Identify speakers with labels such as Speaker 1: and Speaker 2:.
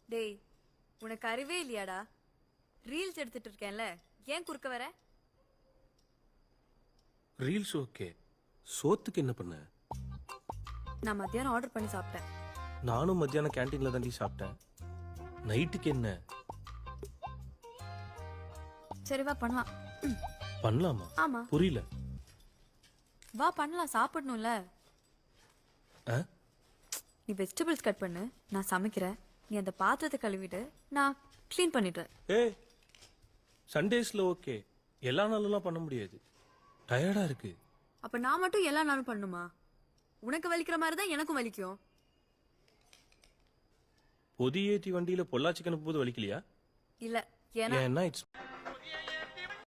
Speaker 1: டேய் உனக்கு அறிவே இல்லையாடா? ரீல்ஸ் எடுத்துட்டு இருக்கேன்ல, ஏன் குறுக்க வர?
Speaker 2: ரீல்ஸ் ஓகே, சோத்துக்கு என்ன பண்ண?
Speaker 1: நான் மத்தியானம் ஆர்டர் பண்ணி சாப்பிட்டேன்.
Speaker 2: நானும் மத்தியானம் கேண்டீன்ல தாண்டி சாப்பிட்டேன். நைட்டுக்கு என்ன
Speaker 1: சரி வா பண்ணலாம்.
Speaker 2: பண்ணலாமா?
Speaker 1: ஆமா
Speaker 2: புரியல.
Speaker 1: வா பண்ணலாம், சாப்பிடணும்ல.
Speaker 2: ஆ?
Speaker 1: நீ வெஜிடபிள்ஸ் கட் பண்ணு, நான் சமைக்கிறேன். நீ அந்த பாத்திரத்தை கழுவிட்டு நான் க்ளீன் பண்ணிடுறேன்.
Speaker 2: ஏய், சண்டேஸ்ல ஓகே, எல்லா நாளும்லாம் பண்ண முடியாது, டயர்டா இருக்கு.
Speaker 1: அப்ப நான் மட்டும் எல்லா நாளும் பண்ணுமா? உனக்கு வலிக்கிற மாதிரி தான் எனக்கும் வலிக்கும்.
Speaker 2: பொதி ஏத்தி வண்டியில பொள்ளாச்சிக்கு அனுப்பும்போது வலிக்கலையா?
Speaker 1: இல்ல ஏன்னா
Speaker 2: ஏன்னா இட்ஸ்